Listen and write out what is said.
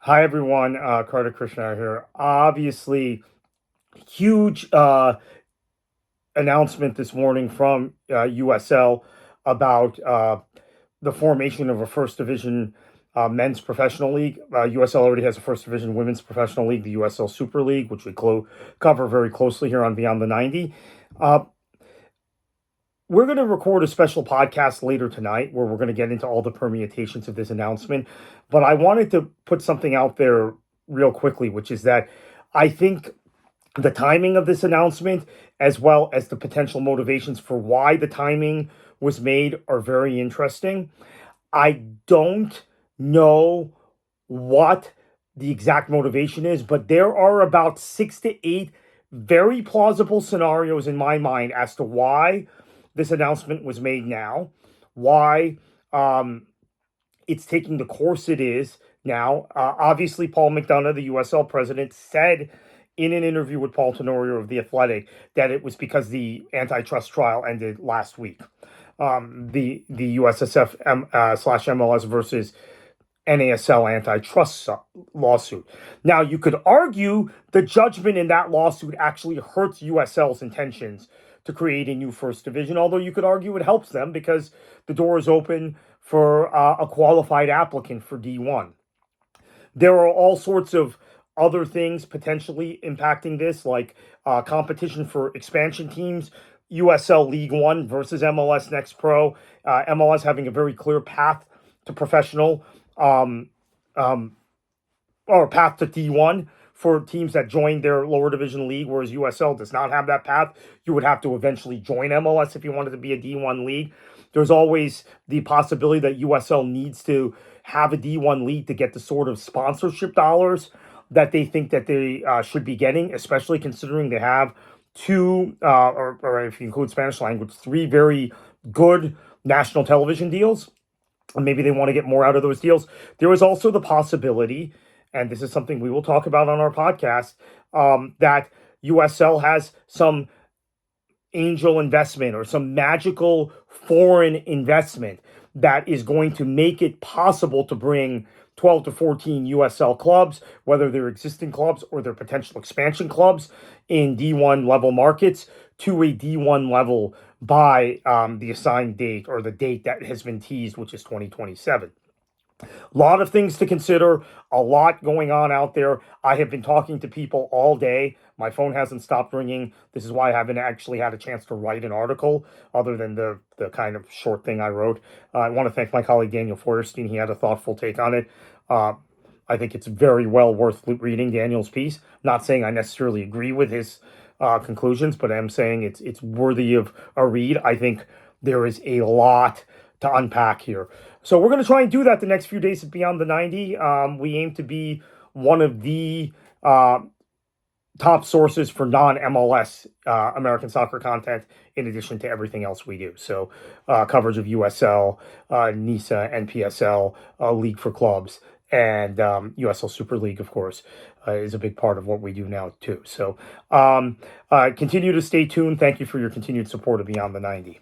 Hi, everyone. Kartik Krishnaiyer here. Obviously, huge announcement this morning from USL about the formation of a first division men's professional league. USL already has a first division women's professional league, the USL Super League, which we cover very closely here on Beyond the 90. Uh, we're going to record a special podcast later tonight where we're going to get into all the permutations of this announcement. But I wanted to put something out there real quickly, which is that I think the timing of this announcement, as well as the potential motivations for why the timing was made, are very interesting. I don't know what the exact motivation is, but there are about 6 to 8 very plausible scenarios in my mind as to why this announcement was made now, why it's taking the course it is now. Obviously, Paul McDonough, the USL president, said in an interview with Paul Tenorio of The Athletic that it was because the antitrust trial ended last week. The USSF slash MLS versus NASL antitrust lawsuit. Now, you could argue the judgment in that lawsuit actually hurts USL's intentions to create a new first division, although you could argue it helps them because the door is open for a qualified applicant for D1. There are all sorts of other things potentially impacting this, like competition for expansion teams, USL League One versus MLS Next Pro, MLS having a very clear path to professional um, um, or path to D1 for teams that join their lower division league, whereas USL does not have that path. You would have to eventually join MLS if you wanted to be a D1 league. There's always the possibility that USL needs to have a D1 league to get the sort of sponsorship dollars that they think that they should be getting, especially considering they have two, or if you include Spanish language, three very good national television deals. And maybe they want to get more out of those deals. There is also the possibility, and this is something we will talk about on our podcast, that USL has some angel investment or some magical foreign investment that is going to make it possible to bring 12 to 14 USL clubs, whether they're existing clubs or they're potential expansion clubs in D1 level markets, to a D1 level by the assigned date or the date that has been teased, which is 2027. A lot of things to consider, a lot going on out there. I have been talking to people all day. My phone hasn't stopped ringing. This is why I haven't actually had a chance to write an article other than the kind of short thing I wrote. I want to thank my colleague Daniel Feuerstein. He had a thoughtful take on it. I think it's very well worth reading Daniel's piece. Not saying I necessarily agree with his conclusions, but I'm saying it's worthy of a read. I think there is a lot to unpack here. So we're going to try and do that the next few days at Beyond the 90. We aim to be one of the top sources for non-MLS American soccer content, in addition to everything else we do. So coverage of USL, NISA, NPSL, League for Clubs, and USL Super League, of course, is a big part of what we do now, too. So continue to stay tuned. Thank you for your continued support of Beyond the 90.